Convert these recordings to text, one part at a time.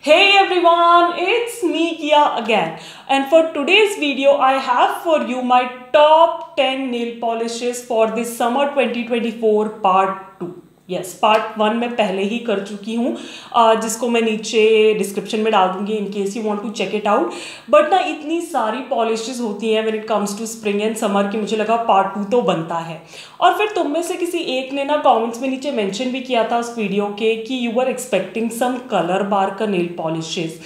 Hey everyone, it's me Kia again, and for today's video I have for you my top 10 nail polishes for this summer 2024 part 2. Yes, part 1 मैं पहले ही कर चुकी हूँ, जिसको मैं नीचे डिस्क्रिप्शन में डाल दूंगी in case you want to check it out. But ना इतनी सारी पॉलिशेस होती हैं when it comes to spring and summer की मुझे लगा पार्ट 2 तो बनता है. और फिर तुम में से किसी एक ने ना कमेंट्स में नीचे मेंशन भी किया था उस वीडियो के कि you are expecting some colour bar का nail polishes.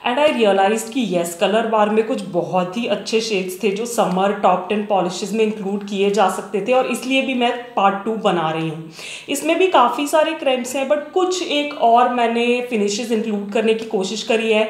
And I realise कि येस, कलर बार में कुछ बहुत ही अच्छे शेड्स थे जो समर टॉप 10 पॉलिशेस में इंक्लूड किए जा सकते थे, और इसलिए भी मैं पार्ट 2 बना रही हूँ. इसमें भी काफ़ी सारे क्रेम्स हैं, बट कुछ एक और मैंने फिनिशेस इंक्लूड करने की कोशिश करी है,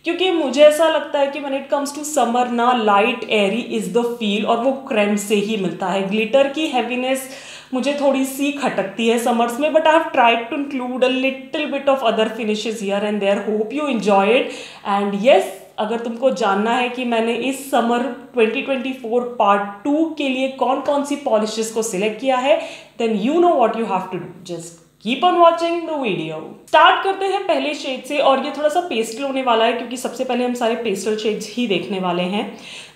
क्योंकि मुझे ऐसा लगता है कि when it comes to summer ना light airy is the feel, और वो क्रेम से ही मिलता है. ग्लिटर की हैवीनेस मुझे थोड़ी सी खटकती है समर्स में, but I have tried to include a little bit of other finishes here and there. Hope you enjoy it. And yes, अगर तुमको जानना है कि मैंने इस समर 2024 पार्ट 2 के लिए कौन कौन सी पॉलिशेस को सिलेक्ट किया है, then you know what you have to do. Just keep on watching the video. Start करते हैं पहले शेड से, और ये थोड़ा सा पेस्टल होने वाला है क्योंकि सबसे पहले हम सारे पेस्टल शेड्स ही देखने वाले हैं.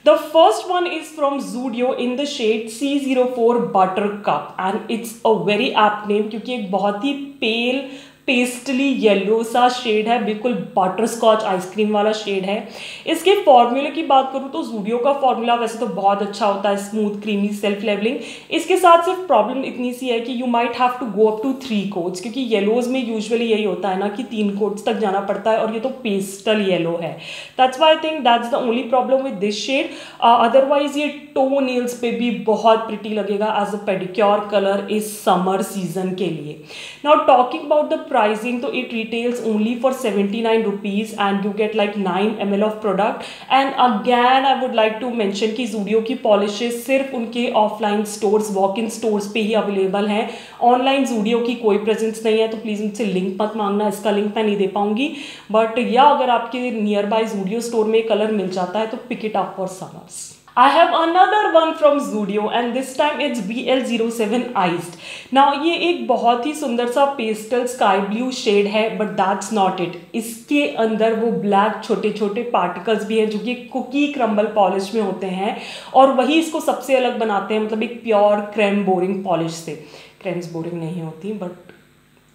The first one is from Zudio in the shade C04 Buttercup, and it's a very apt name क्योंकि एक बहुत ही पेल पेस्टली येलो सा शेड है, बिल्कुल बटर स्कॉच आइसक्रीम वाला शेड है. इसके फॉर्मूले की बात करूँ तो Zudio का फॉर्मूला वैसे तो बहुत अच्छा होता है, स्मूथ क्रीमी सेल्फ लेवलिंग. इसके साथ सिर्फ प्रॉब्लम इतनी सी है कि you might have to go up to 3 coats, क्योंकि येलोज में यूजुअली यही होता है ना कि 3 कोट्स तक जाना पड़ता है, और ये तो पेस्टल येलो है. That's why I think that's the only problem with this shade. Otherwise ये टो नेल्स पे भी बहुत प्रिटी लगेगा एज अ पेडिक्योर कलर इस समर सीजन के लिए. Now talking about the pricing, तो it retails only for 79 rupees and you get like 9 ml of product. And again I would like to mention कि Zudio की polishes सिर्फ उनके offline stores, walk in stores पे ही available हैं. Online Zudio की कोई presence नहीं है, तो प्लीज़ मुझसे लिंक मत मांगना, इसका लिंक मैं नहीं दे पाऊंगी. बट या अगर आपके नियर बाय Zudio स्टोर में कलर मिल जाता है तो pick it up for summers. I have another one from Zudio and this time it's BL07 Iced. Now ये एक बहुत ही सुंदर सा पेस्टल स्काई ब्लू शेड है, बट दैट्स नॉट इट. इसके अंदर वो ब्लैक छोटे छोटे पार्टिकल्स भी हैं जो कि कुकी क्रम्बल पॉलिश में होते हैं, और वही इसको सबसे अलग बनाते हैं, मतलब एक प्योर क्रेम बोरिंग पॉलिश से. क्रेम्स बोरिंग नहीं होती, but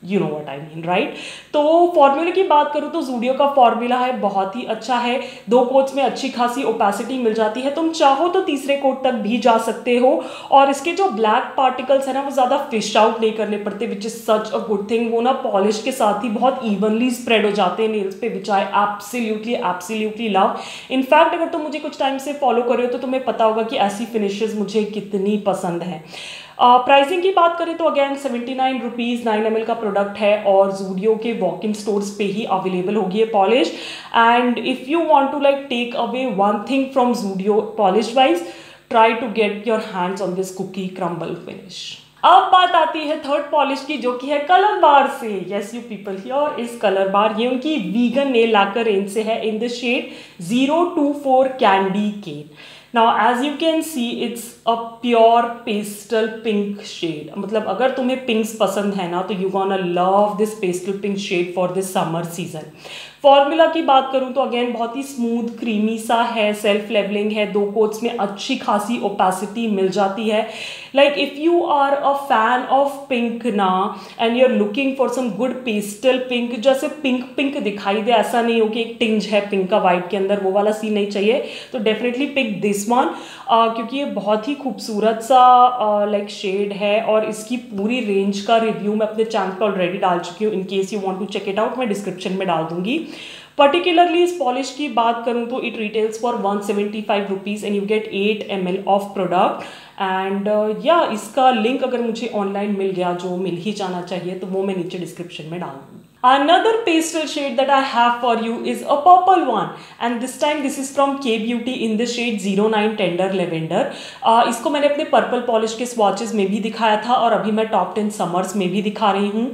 you know what I mean, right. तो फॉर्मूले की बात करूँ तो Zudio का फॉर्मूला है बहुत ही अच्छा है. 2 कोट्स में अच्छी खासी ओपेसिटी मिल जाती है, तुम चाहो तो तीसरे कोट तक भी जा सकते हो. और इसके जो ब्लैक पार्टिकल्स है ना वो ज़्यादा फिश आउट नहीं करने पड़ते, which is such a good thing. वो ना पॉलिश के साथ ही बहुत इवनली स्प्रेड हो जाते हैं नेल्स पे, विच आई एब्सोल्युटली लव. इनफैक्ट अगर तुम मुझे कुछ टाइम से फॉलो कर रहे हो तो तुम्हें पता होगा कि ऐसी फिनिशेस मुझे कितनी पसंद है. प्राइसिंग की बात करें तो अगेन 79 रुपीज़ 9 ml का प्रोडक्ट है, और Zudio के वॉक इन स्टोर्स पे ही अवेलेबल होगी ये polish. And if you want to like take away one thing from Zudio polish wise, try to get your hands on this cookie crumble finish. अब बात आती है थर्ड पॉलिश की, जो कि है कलर बार से. Yes you people, here is colour bar. ये उनकी वीगन नेल लैकर रेंज से है in the shade 024 candy cane. Now as you can see it's a pure pastel pink shade. मतलब अगर तुम्हें पिंक्स पसंद है ना तो you gonna love this pastel pink shade for this summer season. Formula की बात करूँ तो अगेन बहुत ही स्मूथ क्रीमी सा है, सेल्फ लेवलिंग है, 2 कोट्स में अच्छी खासी ओपेसिटी मिल जाती है. Like if you are a fan of pink ना and you are looking for some good pastel pink, जैसे पिंक पिंक दिखाई दे, ऐसा नहीं हो कि एक टिंज है पिंक का वाइट के अंदर, वो वाला सीन नहीं चाहिए, तो डेफिनेटली पिक दिस वन. क्योंकि ये बहुत ही खूबसूरत सा लाइक शेड है, और इसकी पूरी रेंज का रिव्यू मैं अपने चैनल पर ऑलरेडी डाल चुकी हूँ. In case you want to check it out, मैं डिस्क्रिप्शन में डाल दूंगी. पर्टिकुलरली इस पॉलिश की बात करूँ तो it retails for 175 rupees and you gate 8 ml of product. And या इसका लिंक अगर मुझे ऑनलाइन मिल गया, जो मिल ही जाना चाहिए, तो वो मैं नीचे डिस्क्रिप्शन में डाल दूँगी. Another pastel shade that I have for you is a purple one, and this time this is from K Beauty in the shade 09 Tender Lavender. इसको मैंने अपने पर्पल पॉलिश के स्वॉचेस में भी दिखाया था, और अभी मैं टॉप 10 समर्स में भी दिखा रही हूँ.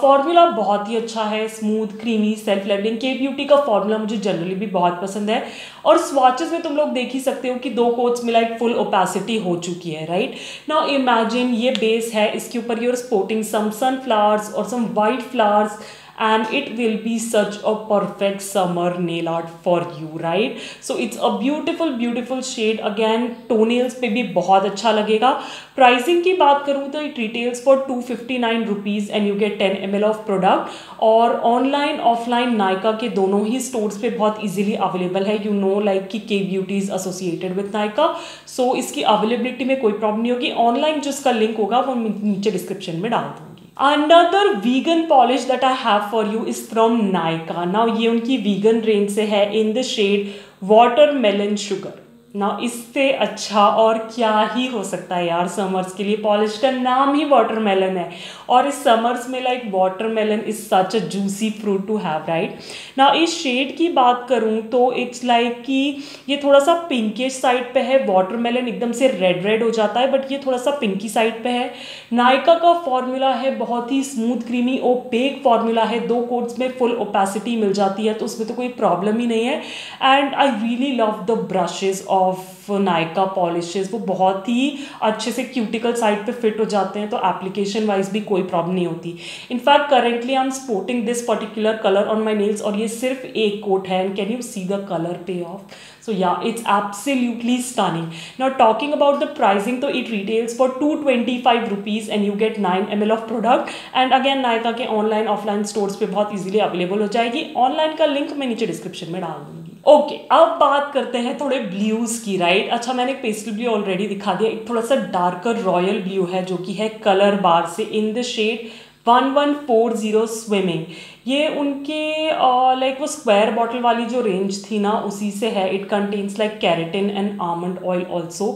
फॉर्मूला बहुत ही अच्छा है, smooth creamy self levelling. K Beauty का फॉर्मूला मुझे जनरली भी बहुत पसंद है, और स्वॉचेस में तुम लोग देख ही सकते हो कि 2 कोट्स में लाइक फुल ओपेसिटी हो चुकी है, राइट. नाउ इमेजिन ये बेस है, इसके ऊपर यूर स्पोर्टिंग सम सनफ्लावर्स और some white flowers, and it will be such a perfect summer nail art for you, right? So it's a beautiful shade. Again toenails पे भी बहुत अच्छा लगेगा. प्राइसिंग की बात करूँ तो it retails for 259 rupees and you get 10 ml of product. और ऑनलाइन ऑफलाइन नायका के दोनों ही स्टोर्स पे बहुत इजीली अवेलेबल है. यू नो लाइक कि Kay Beauty is associated with Nykaa, so इसकी अवेलेबिलिटी में कोई प्रॉब्लम नहीं होगी. ऑनलाइन जिसका लिंक होगा वो नीचे डिस्क्रिप्शन में डाल दूँगी. Another vegan polish that I have for you is from Nykaa. Now ये उनकी vegan range से है in the shade watermelon sugar. ना इससे अच्छा और क्या ही हो सकता है यार समर्स के लिए. पॉलिश का नाम ही वाटरमेलन है और इस समर्स में like watermelon is such a juicy fruit to have, right? ना इस शेड की बात करूँ तो इट्स लाइक कि ये थोड़ा सा पिंकिश साइड पे है. वाटरमेलन एकदम से रेड हो जाता है बट ये थोड़ा सा पिंकी साइड पे है. नायका का फॉर्मूला है बहुत ही स्मूथ क्रीमी ओपेक फॉर्मूला है. 2 कोट्स में फुल ओपेसिटी मिल जाती है तो उसमें तो कोई प्रॉब्लम ही नहीं है. And I really love the brushes of Nykaa polishes. वो बहुत ही अच्छे से क्यूटिकल साइड पे फिट हो जाते हैं तो एप्लीकेशन वाइज भी कोई प्रॉब्लम नहीं होती. In fact currently I am sporting this particular colour on my nails और ये सिर्फ एक कोट है. And can you see the colour पे of? So yeah, it's absolutely stunning. Now talking about the pricing, so it retails for 225 rupees and you get 9 ml of product. And again Nykaa के online offline stores पे बहुत easily available हो जाएगी. Online का link मैं नीचे description में डाल दूंगी. ओके अब बात करते हैं थोड़े ब्लूज की, राइट? अच्छा मैंने एक पेस्टल ब्लू ऑलरेडी दिखा दिया. एक थोड़ा सा डार्कर रॉयल ब्लू है जो कि है कलर बार से इन द शेड 1140 स्विमिंग. ये उनके लाइक वो स्क्वायर बॉटल वाली जो रेंज थी ना उसी से है. It contains like keratin and almond oil also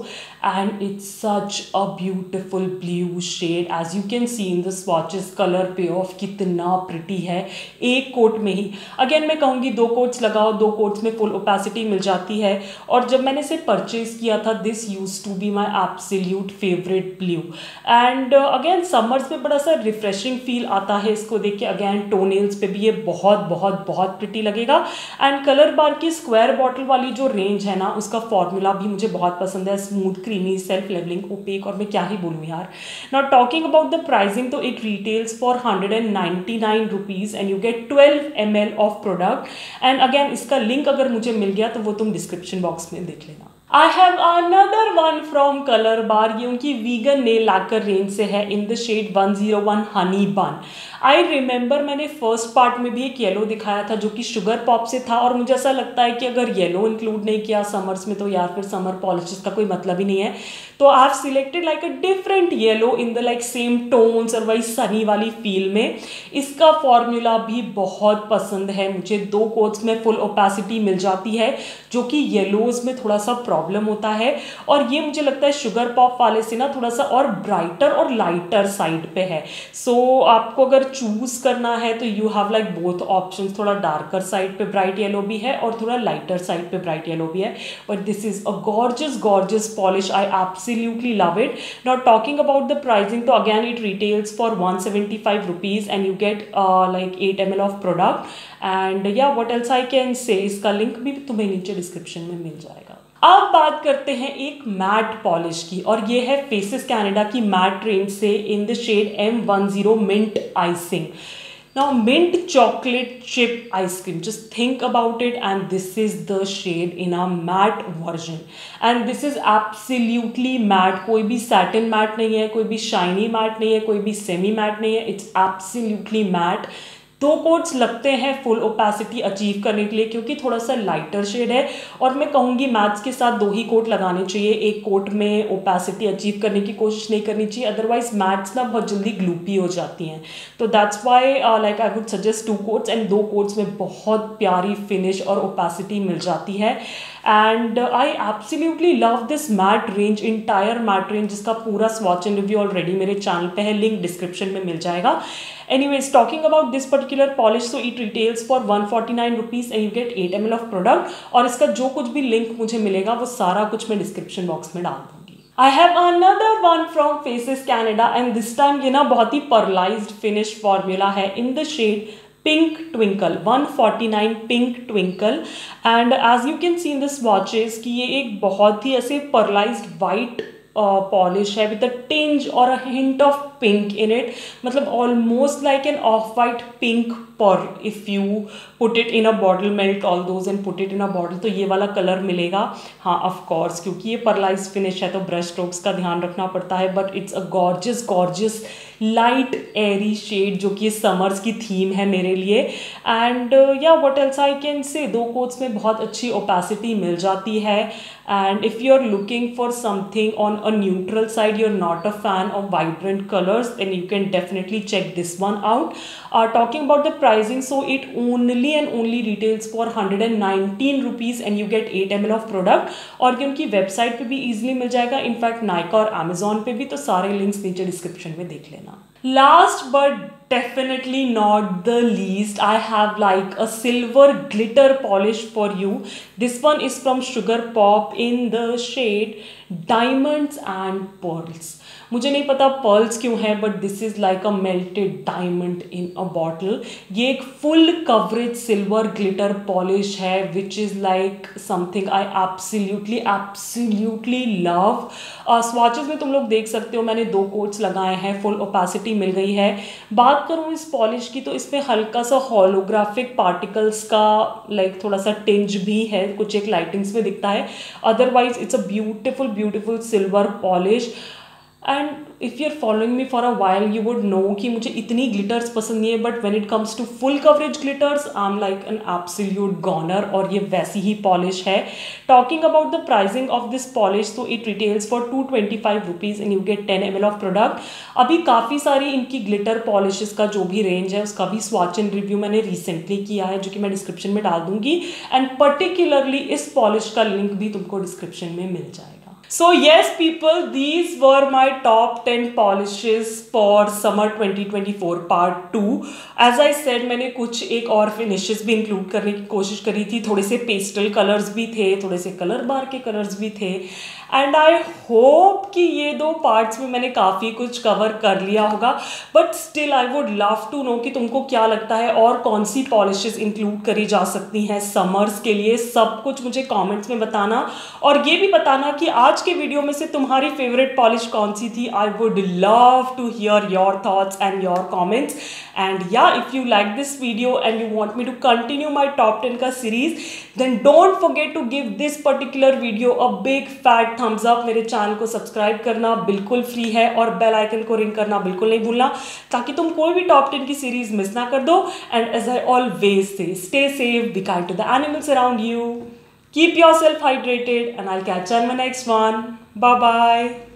and it's such a beautiful blue shade. As you can see in the swatches colour payoff कितना प्रिटी है एक कोट में ही. अगेन मैं कहूँगी 2 कोट्स लगाओ, 2 कोट्स में फुल ओपेसिटी मिल जाती है. और जब मैंने इसे परचेज किया था this used to be my absolute favourite blue. And again summers में बड़ा सा रिफ्रेशिंग फील आता है इसको देख के. अगेन टोनेल्स पे भी ये बहुत प्रिटी लगेगा. एंड कलर बार की स्क्वायर बॉटल वाली जो रेंज है ना उसका फॉर्मूला भी मुझे बहुत पसंद है. Smooth creamy self levelling opaque और मैं क्या ही बोलूँ यार. Now talking about the pricing तो it retails for 199 rupees and you get 12 ml of product. And again इसका लिंक अगर मुझे मिल गया तो वो तुम डिस्क्रिप्शन बॉक्स में देख लेना. I have another one from Color Bar. ये उनकी vegan nail lacquer रेंज से है in the shade 101 Honey Bun. I remember मैंने फर्स्ट पार्ट में भी एक येलो दिखाया था जो कि शुगर पॉप से था और मुझे ऐसा लगता है कि अगर येलो इंक्लूड नहीं किया समर्स में तो यार फिर समर पॉलिशेस का कोई मतलब ही नहीं है. तो I have selected like a different yellow in the like same tones और वही सनी वाली फील में. इसका फॉर्मूला भी बहुत पसंद है मुझे. 2 कोट्स में फुल ओपेसिटी मिल जाती है जो कि येलोज में थोड़ा सा प्रॉब्लम होता है. और ये मुझे लगता है शुगर पॉप वाले से ना थोड़ा सा और ब्राइटर और लाइटर साइड पे है. सो आपको अगर चूज करना है तो you have like both options. थोड़ा डार्कर साइड पे ब्राइट येलो भी है और थोड़ा लाइटर साइड पे ब्राइट येलो भी है. But this is a gorgeous polish. I absolutely love it. Now talking about the pricing तो again it retails for 175 rupees and you get like 8 ml of product. And या what else I can say, इसका link भी तुम्हें नीचे description में मिल जाएगा. अब बात करते हैं एक मैट पॉलिश की और ये है फेसेस कनाडा की मैट रेंज से in the shade M10 mint icing. Now mint chocolate chip ice cream, just think about it, and this is the shade in a matte version and this is absolutely matte. कोई भी satin matte नहीं है, कोई भी shiny matte नहीं है, कोई भी semi matte नहीं है. It's absolutely matte. 2 कोट्स लगते हैं फुल ओपेसिटी अचीव करने के लिए क्योंकि थोड़ा सा लाइटर शेड है और मैं कहूँगी मैट्स के साथ 2 ही कोट लगाने चाहिए. एक कोट में ओपेसिटी अचीव करने की कोशिश नहीं करनी चाहिए, अदरवाइज मैट्स ना बहुत जल्दी ग्लूपी हो जाती हैं. तो that's why like I would suggest 2 coats and 2 coats में बहुत प्यारी फिनिश और ओपेसिटी मिल जाती है. And I absolutely love this matte range, entire matte range जिसका पूरा स्वॉच एंड रिव्यू ऑलरेडी मेरे चैनल पे है, लिंक डिस्क्रिप्शन में मिल जाएगा. Anyways, talking about this particular polish, so it retails for 149 rupees and you get 8 ml of product. और इसका जो कुछ भी लिंक मुझे मिलेगा वो सारा कुछ मैं डिस्क्रिप्शन बॉक्स में डाल दूंगी. I have another one from Faces Canada and this time ये ना बहुत ही पर्लाइज्ड फिनिश फॉर्मूला है in the shade Pink Twinkle 149 Pink Twinkle. and as you can see in the swatches कि ये एक बहुत ही ऐसे पर्लाइज्ड वाइट पॉलिश है विद अ टिंज और a hint of pink in it, मतलब almost like an of white pink pearl. If you put it in a bottle, melt all those and put it in a bottle, तो ये वाला colour मिलेगा. हाँ of course, क्योंकि ये पर्लाइज finish है तो ब्रश स्ट्रोक्स का ध्यान रखना पड़ता है, but it's a gorgeous gorgeous light airy shade जो कि समर्स की थीम है मेरे लिए. एंड या व्हाट एल्स आई कैन से, दो कोट्स में बहुत अच्छी ओपेसिटी मिल जाती है. And if you are looking for something on a neutral side, you are not a fan of vibrant colours, then you can definitely check this one out. Talking about the pricing, so it only and only retails for 119 rupees and you get 8 ml of product. और कि उनकी website पे भी easily मिल जाएगा, in fact Nykaa और Amazon पे भी, तो सारे लिंक्स नीचे डिस्क्रिप्शन में देख लेना. Last but definitely not the least, I have like a silver glitter polish for you. This one is from Sugar Pop in the shade Diamonds and Pearls. मुझे नहीं पता पर्ल्स क्यों है, but this is like a melted diamond in a bottle. ये एक full coverage silver glitter polish है which is like something I absolutely absolutely love. Swatches में तुम लोग देख सकते हो मैंने 2 कोट्स लगाए हैं, फुल ओपेसिटी मिल गई है. बात करूँ इस पॉलिश की तो इसमें हल्का सा होलोग्राफिक पार्टिकल्स का लाइक थोड़ा सा टिंज भी है, कुछ एक लाइटिंग्स में दिखता है. Otherwise it's a beautiful beautiful silver polish. And if you are following me for a while you would know कि मुझे इतनी ग्लिटर्स पसंद नहीं है, but when it comes to full coverage glitters I am like an absolute goner, और ये वैसी ही पॉलिश है. Talking about the pricing of this polish, तो it retails for 225 rupees and you get 10 ml of product. अभी काफ़ी सारी इनकी ग्लिटर पॉलिशेस का जो भी रेंज है उसका भी स्वॉच एंड रिव्यू मैंने रिसेंटली किया है, जो कि मैं डिस्क्रिप्शन में डाल दूंगी. एंड पर्टिकुलरली इस पॉलिश का लिंक भी तुमको डिस्क्रिप्शन में मिल जाएगा. So yes people, these were my top 10 polishes for summer 2024 part 2. As I said, मैंने कुछ एक और finishes भी include करने की कोशिश करी थी. थोड़े से पेस्टल कलर्स भी थे, थोड़े से कलर बार के कलर्स भी थे. एंड आई होप कि ये 2 पार्ट्स में मैंने काफ़ी कुछ कवर कर लिया होगा, but still I would love to know कि तुमको क्या लगता है और कौन सी पॉलिशेस इंक्लूड करी जा सकती हैं समर्स के लिए. सब कुछ मुझे कमेंट्स में बताना, और ये भी बताना कि आज के वीडियो में से तुम्हारी फेवरेट पॉलिश कौन सी थी. I would love to hear your thoughts and your comments. And yeah if you like this video and you want me to continue my top 10 का series, then don't forget to give this particular video a big fat thumbs up. मेरे channel को subscribe करना बिल्कुल free है और bell icon को ring करना बिल्कुल नहीं भूलना, ताकि तुम कोई भी टॉप 10 की सीरीज मिस ना कर दो. And as I always say, stay safe, be kind to the animals around you, keep yourself hydrated, and I'll catch you on my next one. Bye bye.